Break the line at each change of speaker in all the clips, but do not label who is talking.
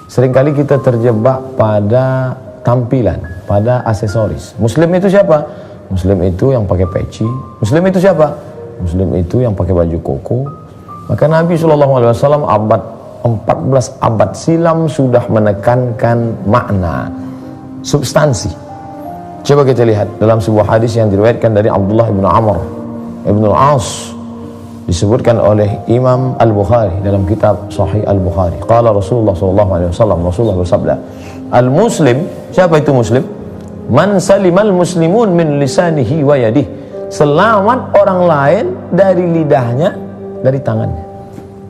Seringkali kita terjebak pada tampilan, pada aksesoris. Muslim itu siapa? Muslim itu yang pakai peci. Muslim itu siapa? Muslim itu yang pakai baju koko. Maka Nabi SAW abad 14 abad silam sudah menekankan makna, substansi. Coba kita lihat dalam sebuah hadis yang diriwayatkan dari Abdullah bin Amr ibn al-As, disebutkan oleh Imam Al-Bukhari dalam kitab Sahih Al-Bukhari. Qala Rasulullah SAW, Rasulullah bersabda, Al-Muslim, siapa itu Muslim? Man salimal muslimun min lisanihi wa yadihi. Selamat orang lain dari lidahnya, dari tangannya.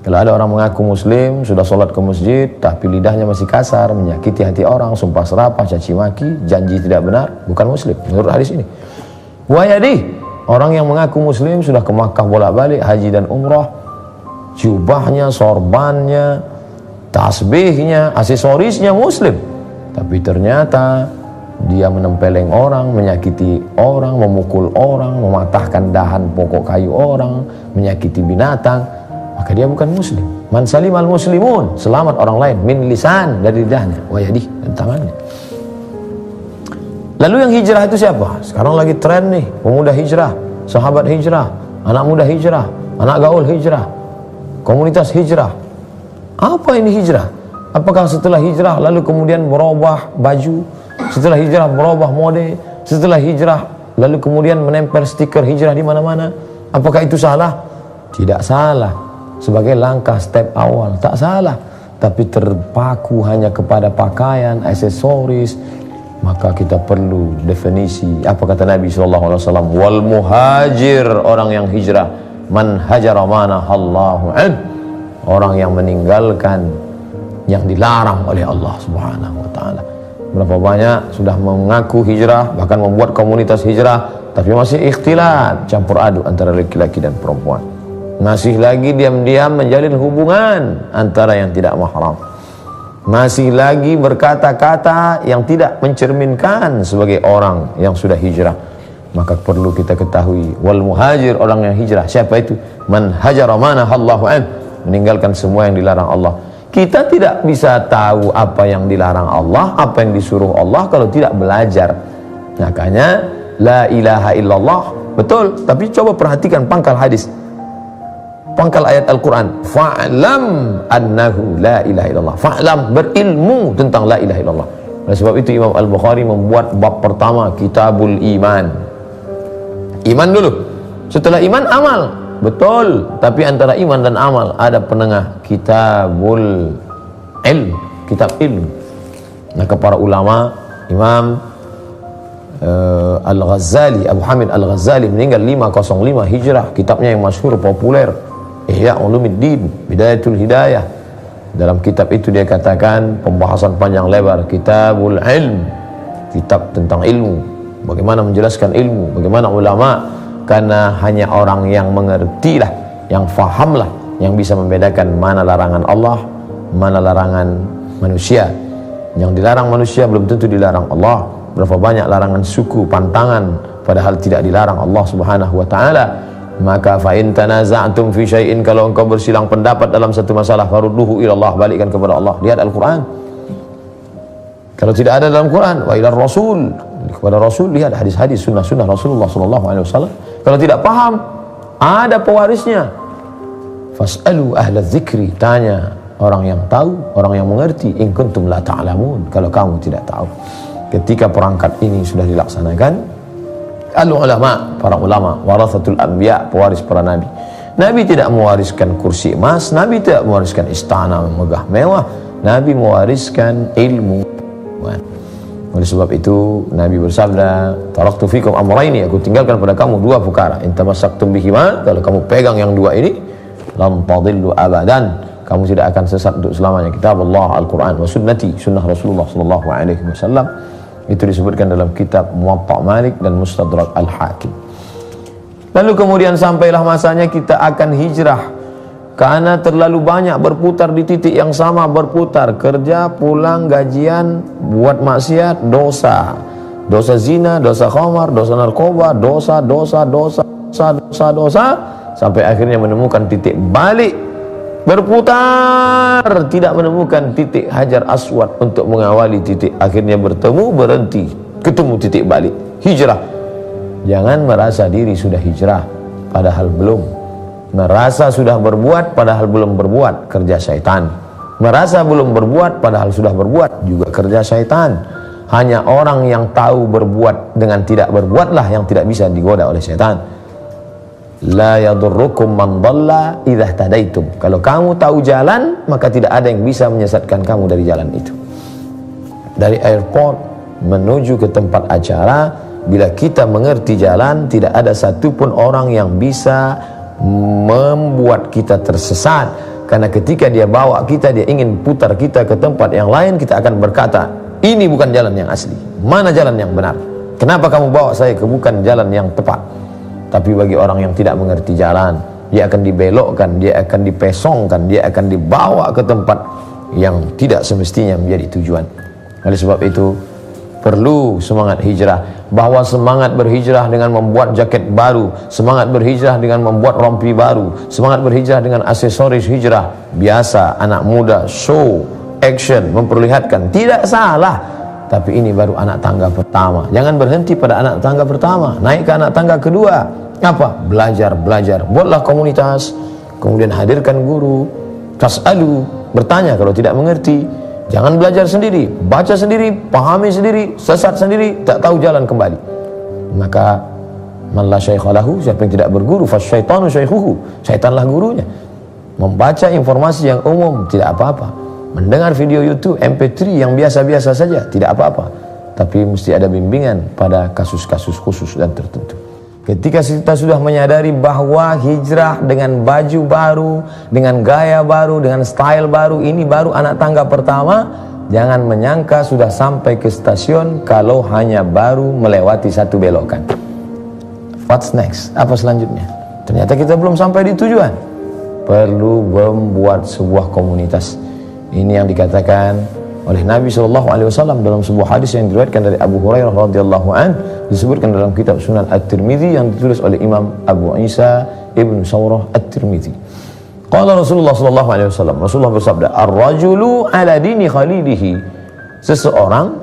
Kalau ada orang mengaku Muslim, sudah sholat ke masjid, tapi lidahnya masih kasar, menyakiti hati orang, sumpah serapah, caci maki, janji tidak benar, bukan Muslim menurut hadis ini. Wa yadihi, orang yang mengaku Muslim sudah ke Makkah bolak-balik, haji dan umrah, jubahnya, sorbannya, tasbihnya, aksesorisnya Muslim, tapi ternyata dia menempeleng orang, menyakiti orang, memukul orang, mematahkan dahan pokok kayu orang, menyakiti binatang, maka dia bukan Muslim. Man salimal muslimun, selamat orang lain, min lisan, dari lidahnya, wa yadih, dan tangannya. Lalu yang hijrah itu siapa? Sekarang lagi tren nih, pemuda hijrah, sahabat hijrah, anak muda hijrah, anak gaul hijrah, komunitas hijrah. Apa ini hijrah? Apakah setelah hijrah lalu kemudian berubah baju, setelah hijrah berubah mode, setelah hijrah lalu kemudian menempel stiker hijrah di mana-mana? Apakah itu salah? Tidak salah. Sebagai langkah step awal, tak salah. Tapi terpaku hanya kepada pakaian, aksesoris, maka kita perlu definisi. Apa kata Nabi SAW? Wal muhajir, orang yang hijrah, man hajara manahallahu an, orang yang meninggalkan yang dilarang oleh Allah Subhanahu wa ta'ala. Berapa banyak sudah mengaku hijrah, bahkan membuat komunitas hijrah, tapi masih ikhtilat, campur aduk antara laki-laki dan perempuan. Masih lagi diam-diam menjalin hubungan antara yang tidak mahram. Masih lagi berkata-kata yang tidak mencerminkan sebagai orang yang sudah hijrah. Maka perlu kita ketahui, wal muhajir, orang yang hijrah, siapa itu? Man hajara manahallahu an, meninggalkan semua yang dilarang Allah. Kita tidak bisa tahu apa yang dilarang Allah, apa yang disuruh Allah kalau tidak belajar. Makanya la ilaha illallah, betul, tapi coba perhatikan pangkal hadis, pangkal ayat Al-Quran, fa'lam annahu la ilaha illallah. Fa'lam, berilmu tentang la ilaha illallah. Oleh sebab itu Imam Al-Bukhari membuat bab pertama, Kitabul Iman. Iman dulu, setelah iman amal, betul, tapi antara iman dan amal ada penengah, Kitabul Ilm, kitab ilmu. Maka para ulama, Imam Al-Ghazali, Abu Hamid Al-Ghazali meninggal 505 Hijrah, kitabnya yang masyhur populer, Ihya Ulumuddin, Bidayatul Hidayah. Dalam kitab itu dia katakan pembahasan panjang lebar, Kitabul Ilm, kitab tentang ilmu, bagaimana menjelaskan ilmu, bagaimana ulama, karena hanya orang yang mengerti lah, yang faham lah, yang bisa membedakan mana larangan Allah, mana larangan manusia. Yang dilarang manusia belum tentu dilarang Allah. Berapa banyak larangan suku, pantangan, padahal tidak dilarang Allah Subhanahu wa ta'ala. Maka fa in tanaza'tum fi syai'in, kalau engkau bersilang pendapat dalam satu masalah, farudduhu ila Allah, balikkan kepada Allah. Lihat Al-Quran. Kalau tidak ada dalam Quran, wa ila Rasul, kepada Rasul, lihat hadis-hadis, sunnah-sunnah Rasulullah SAW. Kalau tidak paham, ada pewarisnya. Fas'alu ahla dzikri, tanya orang yang tahu, orang yang mengerti, in kuntum la ta'lamun, kalau kamu tidak tahu. Ketika perangkat ini sudah dilaksanakan, al-ulama, para ulama, warathatul anbiya, pewaris para nabi. Nabi tidak mewariskan kursi emas, Nabi tidak mewariskan istana megah mewah, Nabi mewariskan ilmu. Oleh sebab itu Nabi bersabda, taraktu fikum amraini, aku tinggalkan pada kamu dua perkara, in tamassaktum bihima, kalau kamu pegang yang dua ini, lam tadillu abadan, kamu tidak akan sesat untuk selamanya. Kitab Allah, Al-Quran, wa sunnati, sunnah Rasulullah SAW. Itu disebutkan dalam kitab Muwatta Malik dan Mustadrak Al-Hakim. Lalu kemudian sampailah masanya kita akan hijrah, karena terlalu banyak berputar di titik yang sama, berputar, kerja, pulang, gajian, buat maksiat, dosa, dosa zina, dosa khamar, dosa narkoba, dosa, sampai akhirnya menemukan titik balik berputar, tidak menemukan titik Hajar Aswad untuk mengawali titik. Akhirnya bertemu, berhenti, ketemu titik balik, hijrah. Jangan merasa diri sudah hijrah padahal belum. Merasa sudah berbuat padahal belum berbuat, kerja syaitan. Merasa belum berbuat padahal sudah berbuat, juga kerja syaitan. Hanya orang yang tahu berbuat dengan tidak berbuatlah yang tidak bisa digoda oleh syaitan. La yadurrukum man dhalla idza tadaitum. Kalau kamu tahu jalan, maka tidak ada yang bisa menyesatkan kamu dari jalan itu. Dari airport menuju ke tempat acara, bila kita mengerti jalan, tidak ada satupun orang yang bisa membuat kita tersesat. Karena ketika dia bawa kita, dia ingin putar kita ke tempat yang lain, kita akan berkata, ini bukan jalan yang asli. Mana jalan yang benar? Kenapa kamu bawa saya ke bukan jalan yang tepat? Tapi bagi orang yang tidak mengerti jalan, dia akan dibelokkan, dia akan dipesongkan, dia akan dibawa ke tempat yang tidak semestinya menjadi tujuan. Oleh sebab itu, perlu semangat hijrah. Bahwa semangat berhijrah dengan membuat jaket baru, semangat berhijrah dengan membuat rompi baru, semangat berhijrah dengan aksesoris hijrah biasa, anak muda, show, action, memperlihatkan, tidak salah. Tapi ini baru anak tangga pertama. Jangan berhenti pada anak tangga pertama, naik ke anak tangga kedua. Apa? Belajar. Buatlah komunitas, kemudian hadirkan guru, tas'alu, bertanya kalau tidak mengerti. Jangan belajar sendiri, baca sendiri, pahami sendiri, sesat sendiri, tak tahu jalan kembali. Maka man la syaikha lahu, siapa yang tidak berguru, fasyaitanu syaikhuhu, syaitanlah gurunya. Membaca informasi yang umum tidak apa-apa. Mendengar video YouTube MP3 yang biasa-biasa saja tidak apa-apa. Tapi mesti ada bimbingan pada kasus-kasus khusus dan tertentu. Ketika kita sudah menyadari bahwa hijrah dengan baju baru, dengan gaya baru, dengan style baru, ini baru anak tangga pertama, jangan menyangka sudah sampai ke stasiun kalau hanya baru melewati satu belokan. What's next? Apa selanjutnya? Ternyata kita belum sampai di tujuan. Perlu membuat sebuah komunitas. Ini yang dikatakan oleh Nabi SAW dalam sebuah hadis yang diriwayatkan dari Abu Hurairah radhiyallahu an, disebutkan dalam kitab Sunan At-Tirmidzi yang ditulis oleh Imam Abu Isa Ibnu Saurah At-Tirmidzi. Qala Rasulullah SAW, Rasulullah bersabda, ar-rajulu ala dini khalilihi. Seseorang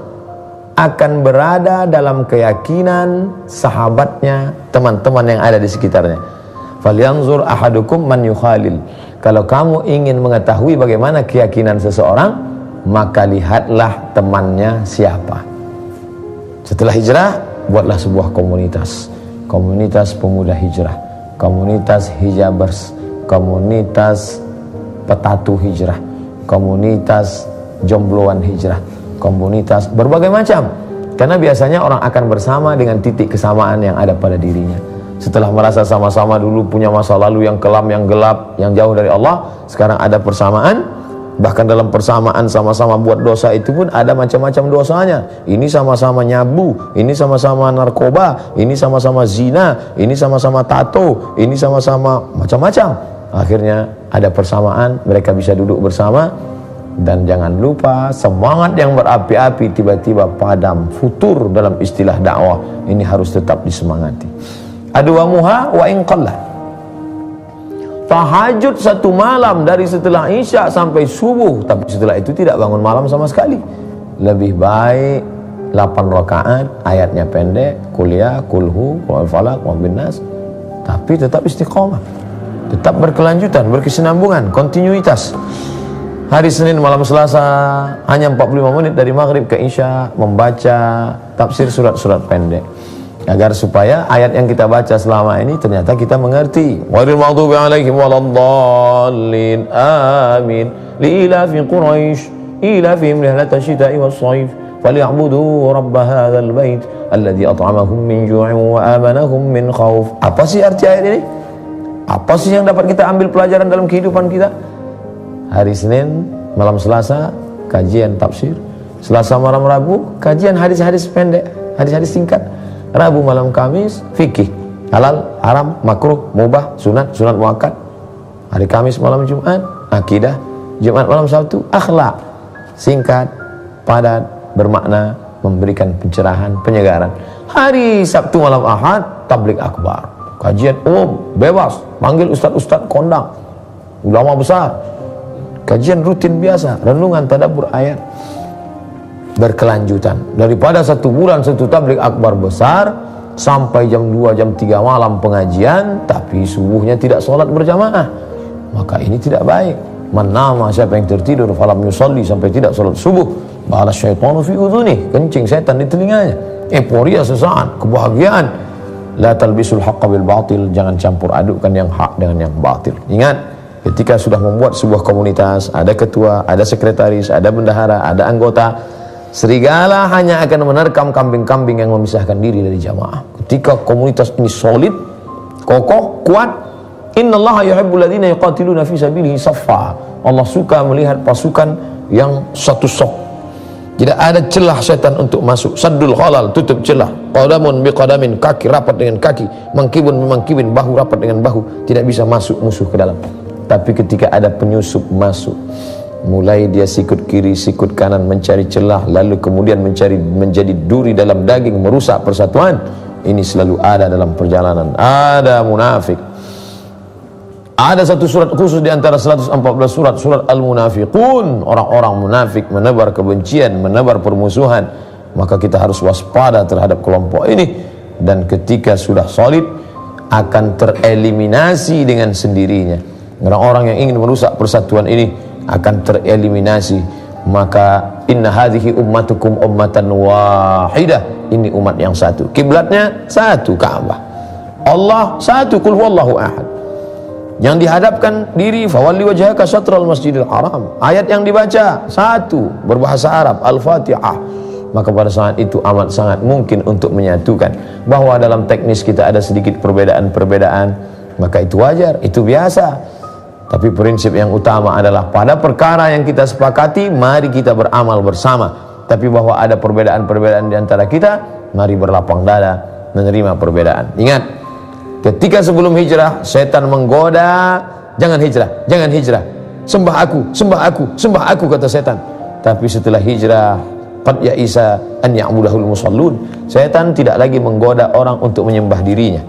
akan berada dalam keyakinan sahabatnya, teman-teman yang ada di sekitarnya. Falyanzur ahadukum man yukhalil. Kalau kamu ingin mengetahui bagaimana keyakinan seseorang, maka lihatlah temannya siapa. Setelah hijrah, buatlah sebuah komunitas. Komunitas pemuda hijrah, komunitas hijabers, komunitas petatu hijrah, komunitas jombloan hijrah, komunitas berbagai macam. Karena biasanya orang akan bersama dengan titik kesamaan yang ada pada dirinya. Setelah merasa sama-sama dulu punya masa lalu yang kelam, yang gelap, yang jauh dari Allah, sekarang ada persamaan. Bahkan dalam persamaan sama-sama buat dosa itu pun ada macam-macam dosanya. Ini sama-sama nyabu, ini sama-sama narkoba, ini sama-sama zina, ini sama-sama tato, ini sama-sama macam-macam. Akhirnya ada persamaan, mereka bisa duduk bersama. Dan jangan lupa, semangat yang berapi-api tiba-tiba padam, futur dalam istilah dakwah. Ini harus tetap disemangati. Adwamuha wa in qalla. Tahajud satu malam dari setelah isya sampai subuh, tapi setelah itu tidak bangun malam sama sekali. Lebih baik 8 rakaat, ayatnya pendek, kuliah, kulhu, wal falak, wal binnas, tapi tetap istiqomah, tetap berkelanjutan, berkesinambungan, kontinuitas. Hari Senin malam Selasa hanya 45 menit dari maghrib ke isya membaca tafsir surat-surat pendek, agar supaya ayat yang kita baca selama ini ternyata kita mengerti. Ghairil maghdubi alaihim waladdallin. Amin. Liilafi Quraisy ilafihim rihlatash shita'i was-shayf falyabudu rabb hadzal bait alladzi at'amahum min ju'in wa amanahum min khauf. Apa sih arti ayat ini? Apa sih yang dapat kita ambil pelajaran dalam kehidupan kita? Hari Senin malam Selasa kajian tafsir, Selasa malam Rabu kajian hadis-hadis pendek, hadis-hadis singkat. Rabu malam Kamis fikih, halal, haram, makruh, mubah, sunat, sunat muakkad. Hari Kamis malam Jumat akidah, Jumat malam Sabtu akhlak. Singkat, padat, bermakna, memberikan pencerahan, penyegaran. Hari Sabtu malam Ahad tabligh akbar, kajian umum, bebas, panggil ustaz-ustaz kondang. ulama besar, kajian rutin biasa, renungan tadabbur ayat berkelanjutan. Daripada 1 bulan 1 tabligh akbar besar sampai jam 2 jam 3 malam pengajian, tapi subuhnya tidak sholat berjamaah, maka ini tidak baik. Manama, siapa yang tertidur falam yusalli, sampai tidak sholat subuh, bala syaitanu fi udhunih, kencing setan di telinganya. Euforia sesaat, kebahagiaan. La talbisul haqqa bil batil, jangan campur adukkan yang hak dengan yang batil. Ingat, ketika sudah membuat sebuah komunitas, ada ketua, ada sekretaris, ada bendahara, ada anggota, serigala hanya akan menerkam kambing-kambing yang memisahkan diri dari jamaah. Ketika komunitas ini solid, kokoh, kuat, innallaha yuhibbul ladzina yuqatiluna fi sabilihi saffa. Allah suka melihat pasukan yang satu saf. Tidak ada celah setan untuk masuk. Saddul khalal, tutup celah. Qadamun biqadamin, kaki rapat dengan kaki, mangkibun bimangkibin, bahu rapat dengan bahu. Tidak bisa masuk musuh ke dalam. Tapi ketika ada penyusup masuk, mulai dia sikut kiri, sikut kanan mencari celah, lalu kemudian menjadi duri dalam daging, merusak persatuan. Ini selalu ada dalam perjalanan. Ada munafik. Ada satu surat khusus di antara 114 surat, surat Al-Munafiqun. Orang-orang munafik menebar kebencian, menebar permusuhan. Maka kita harus waspada terhadap kelompok ini. Dan ketika sudah solid, akan tereliminasi dengan sendirinya. Orang-orang yang ingin merusak persatuan ini akan tereliminasi. Maka inna hadhihi ummatukum ummatan wahidah, ini umat yang satu, kiblatnya satu, Ka'bah, Allah satu, qul huwallahu ahad. Yang dihadapkan diri fawalli wajhaka syatral masjidil haram, ayat yang dibaca satu, berbahasa Arab, Al-Fatihah. Maka pada saat itu amat sangat mungkin untuk menyatukan. Bahwa dalam teknis kita ada sedikit perbedaan-perbedaan, maka itu wajar, itu biasa. Tapi prinsip yang utama adalah pada perkara yang kita sepakati, mari kita beramal bersama. Tapi bahwa ada perbedaan-perbedaan di antara kita, mari berlapang dada menerima perbedaan. Ingat, ketika sebelum hijrah, setan menggoda, jangan hijrah, jangan hijrah, sembah aku, sembah aku, sembah aku, kata setan. Tapi setelah hijrah, qad ya'isa an ya'budahul musallun, setan tidak lagi menggoda orang untuk menyembah dirinya.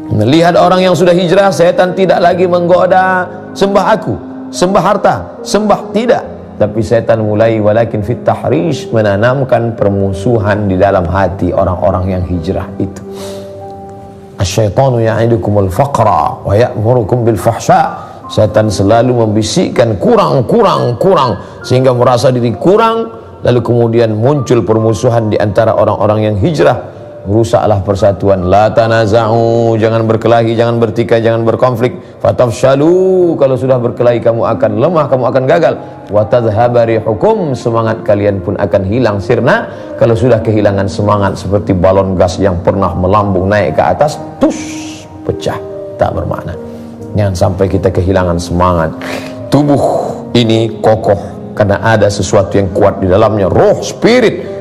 Melihat orang yang sudah hijrah, setan tidak lagi menggoda, sembah aku, sembah harta, sembah, tidak. Tapi setan mulai walakin fit tahrish, menanamkan permusuhan di dalam hati orang-orang yang hijrah itu. Asyaitanu ya'idukumul faqra wa ya'murukum bil fahsya. Setan selalu membisikkan kurang, sehingga merasa diri kurang, lalu kemudian muncul permusuhan di antara orang-orang yang hijrah. Rusaklah persatuan. La tanaza'u, jangan berkelahi, jangan bertikai, jangan berkonflik. Fatafshalu, kalau sudah berkelahi kamu akan lemah, kamu akan gagal. Wa tadhhaba rihukum, semangat kalian pun akan hilang sirna. Kalau sudah kehilangan semangat, seperti balon gas yang pernah melambung naik ke atas, tus, pecah, tak bermakna. Jangan sampai kita kehilangan semangat. Tubuh ini kokoh karena ada sesuatu yang kuat di dalamnya, roh, spirit.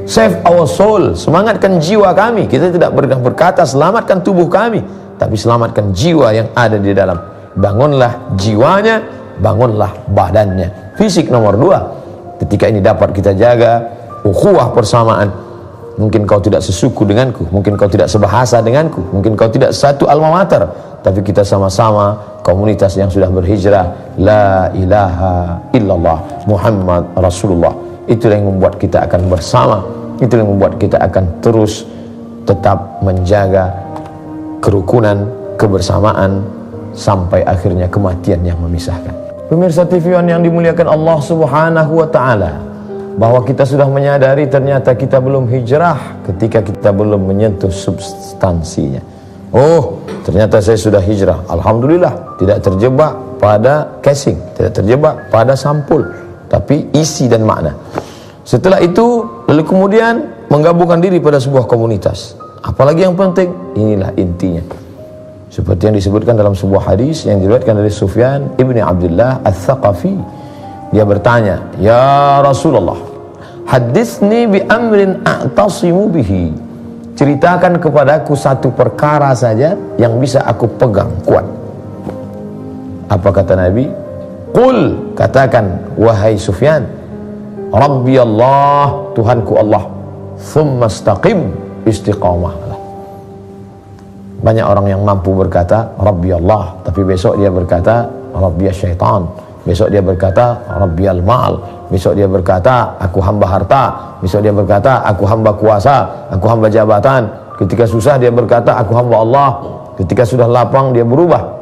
Save our soul, semangatkan jiwa kami. Kita tidak berkata selamatkan tubuh kami, tapi selamatkan jiwa yang ada di dalam. Bangunlah jiwanya, bangunlah badannya. Fisik nomor 2. Ketika ini dapat kita jaga, ukhuwah persamaan. Mungkin kau tidak sesuku denganku, mungkin kau tidak sebahasa denganku, mungkin kau tidak satu alma mater, tapi kita sama-sama komunitas yang sudah berhijrah. La ilaha illallah Muhammad Rasulullah. Itulah yang membuat kita akan bersama. Itulah yang membuat kita akan terus tetap menjaga kerukunan, kebersamaan, sampai akhirnya kematian yang memisahkan. Pemirsa TV One yang dimuliakan Allah Subhanahu wa Ta'ala, bahwa kita sudah menyadari ternyata kita belum hijrah ketika kita belum menyentuh substansinya. Oh, ternyata saya sudah hijrah, alhamdulillah, tidak terjebak pada casing, tidak terjebak pada sampul, tapi isi dan makna. Setelah itu, lalu kemudian menggabungkan diri pada sebuah komunitas. Apalagi yang penting, inilah intinya. Seperti yang disebutkan dalam sebuah hadis yang diriwayatkan dari Sufyan ibni Abdullah Al-Thaqafi. Dia bertanya, ya Rasulullah, hadithni bi amrin a'tasimu bihi. Ceritakan kepadaku satu perkara saja yang bisa aku pegang kuat. Apa kata Nabi? Qul, katakan wahai Sufyan, Rabbi Allah, Tuhanku Allah, thumma istaqim, istiqamahlah. Banyak orang yang mampu berkata Rabbi Allah, tapi besok dia berkata rabbiyas syaitan. Besok dia berkata rabbiyal mal. Besok dia berkata aku hamba harta. Besok dia berkata aku hamba kuasa, aku hamba jabatan. Ketika susah dia berkata aku hamba Allah. Ketika sudah lapang dia berubah.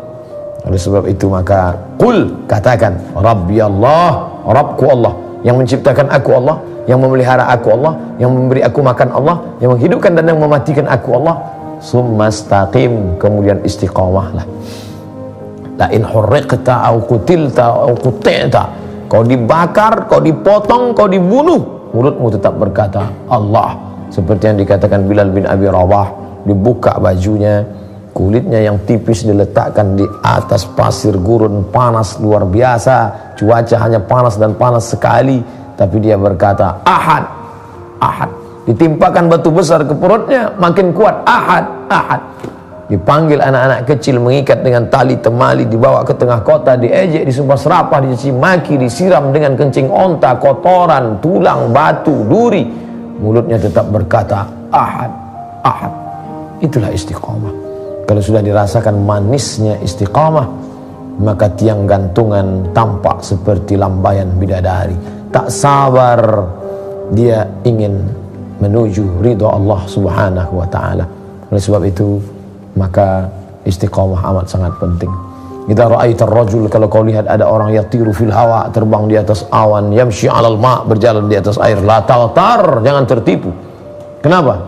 Oleh sebab itu maka qul, katakan rabbi Allah, Rabbku Allah, yang menciptakan aku Allah, yang memelihara aku Allah, yang memberi aku makan Allah, yang menghidupkan dan yang mematikan aku Allah. Summastaqim, kemudian istiqamahlah. La in hurriqta au qutilta au quti'ta, kau dibakar, kau dipotong, kau dibunuh, mulutmu tetap berkata Allah. Seperti yang dikatakan Bilal bin Abi Rabah, dibuka bajunya, kulitnya yang tipis diletakkan di atas pasir gurun panas luar biasa, cuaca hanya panas dan panas sekali, tapi dia berkata Ahad, Ahad. Ditimpakan batu besar ke perutnya, makin kuat, Ahad, Ahad. Dipanggil anak-anak kecil, mengikat dengan tali temali, dibawa ke tengah kota, diejek, disumpah serapah, dicaci maki, disiram dengan kencing onta, kotoran, tulang, batu, duri, mulutnya tetap berkata Ahad, Ahad. Itulah istiqamah. Kalau sudah dirasakan manisnya istiqamah, maka tiang gantungan tampak seperti lambaian bidadari. Tak sabar dia ingin menuju ridha Allah subhanahu wa ta'ala. Oleh sebab itu maka istiqamah amat sangat penting. Idza ra'aitar rajul, kalau kau lihat ada orang yatiru fil hawa, terbang di atas awan, yamshi 'alal ma', berjalan di atas air, la taghtar, jangan tertipu. Kenapa?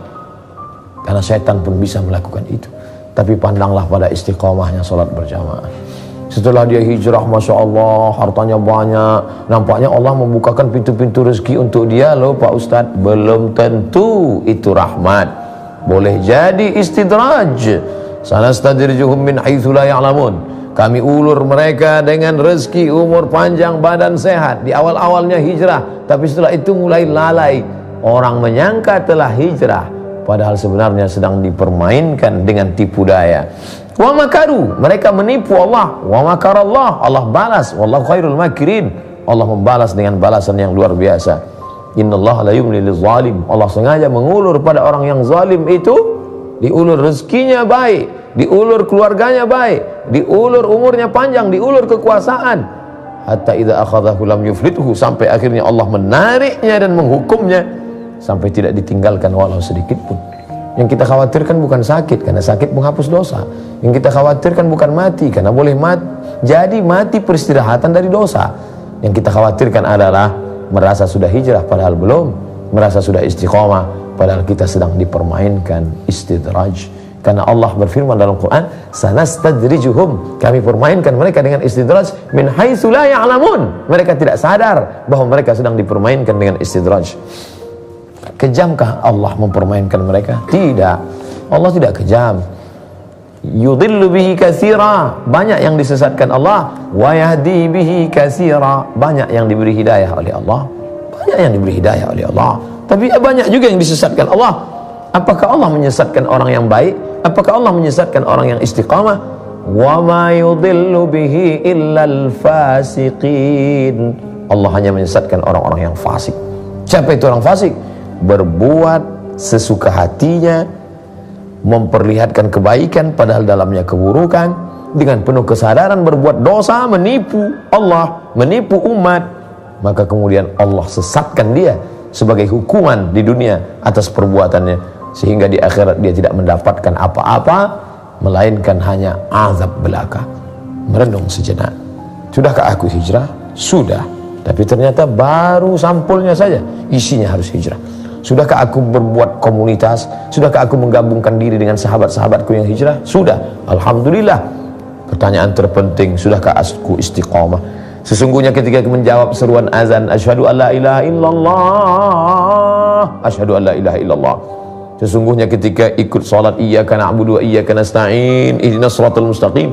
Karena syaitan pun bisa melakukan itu. Tapi pandanglah pada istiqamahnya salat berjamaah. Setelah dia hijrah, Masya Allah, hartanya banyak, nampaknya Allah membukakan pintu-pintu rezeki untuk dia. Loh Pak Ustadz, belum tentu itu rahmat. Boleh jadi istidraj. Sanastadrijuhum min haitsu la ya'lamun. Kami ulur mereka dengan rezeki, umur panjang, badan sehat. Di awal-awalnya hijrah, tapi setelah itu mulai lalai. Orang menyangka telah hijrah, padahal sebenarnya sedang dipermainkan dengan tipu daya. Wa makaru, mereka menipu Allah. Wa makarallah, Allah balas. Wallahu khairul makirin, Allah membalas dengan balasan yang luar biasa. Innallaha la yumli lizalim, Allah sengaja mengulur pada orang yang zalim itu. Diulur rezekinya baik, diulur keluarganya baik, diulur umurnya panjang, diulur kekuasaan. Hatta idza akhadhahu lam yuflithu, sampai akhirnya Allah menariknya dan menghukumnya sampai tidak ditinggalkan walau sedikit pun. Yang kita khawatirkan bukan sakit, karena sakit menghapus dosa. Yang kita khawatirkan bukan mati, karena boleh jadi mati peristirahatan dari dosa. Yang kita khawatirkan adalah merasa sudah hijrah padahal belum, merasa sudah istiqamah padahal kita sedang dipermainkan, istidraj. Karena Allah berfirman dalam Quran, sanastadrijuhum, kami permainkan mereka dengan istidraj, min haitsu la ya'lamun, mereka tidak sadar bahwa mereka sedang dipermainkan dengan istidraj. Kejamkah Allah mempermainkan mereka? Tidak, Allah tidak kejam. Yudhillu bihi katsira, banyak yang disesatkan Allah. Wa yahdi bihi katsira, banyak yang diberi hidayah oleh Allah. Banyak yang diberi hidayah oleh Allah, tapi banyak juga yang disesatkan Allah. Apakah Allah menyesatkan orang yang baik? Apakah Allah menyesatkan orang yang istiqamah? Wa ma yudhillu bihi illal fasiqin, Allah hanya menyesatkan orang-orang yang fasik. Siapa itu orang fasik? Berbuat sesuka hatinya, memperlihatkan kebaikan padahal dalamnya keburukan, dengan penuh kesadaran berbuat dosa, menipu Allah, menipu umat, maka kemudian Allah sesatkan dia sebagai hukuman di dunia atas perbuatannya, sehingga di akhirat dia tidak mendapatkan apa-apa melainkan hanya azab belaka. Merenung sejenak, sudahkah aku hijrah? Sudah, tapi ternyata baru sampulnya saja, isinya harus hijrah. Sudahkah aku berbuat komunitas? Sudahkah aku menggabungkan diri dengan sahabat-sahabatku yang hijrah? Sudah, alhamdulillah. Pertanyaan terpenting, sudahkah aku istiqamah? Sesungguhnya ketika menjawab seruan azan, asyhadu an la ilaha illallah, asyhadu an la ilaha illallah, sesungguhnya ketika ikut salat iyyaka na'budu wa iyyaka nasta'in ihdinas shiratal mustaqim,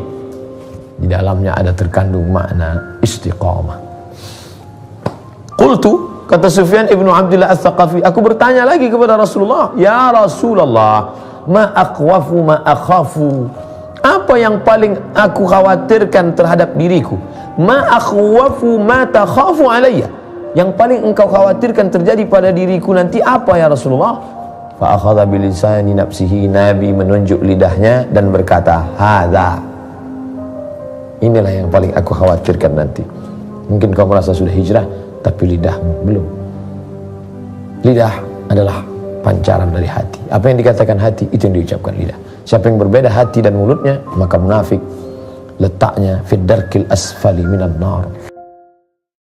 di dalamnya ada terkandung makna istiqamah. Qultu, kata Sufyan ibnu Abdullah Ats-Tsaqafi, aku bertanya lagi kepada Rasulullah, ya Rasulullah, ma aqwafu ma akhafu, apa yang paling aku khawatirkan terhadap diriku? Ma akhwafu ma takhafu alayya, yang paling engkau khawatirkan terjadi pada diriku nanti apa ya Rasulullah? Fa akhadha bilisani nafsihi, Nabi menunjuk lidahnya dan berkata, hadza, Inilah yang paling aku khawatirkan nanti. Mungkin kau merasa sudah hijrah, tapi lidahmu belum. Lidah adalah pancaran dari hati. Apa yang dikatakan hati, itu yang diucapkan lidah. Siapa yang berbeda hati dan mulutnya, maka munafik. Letaknya fid darkil asfali minan nar.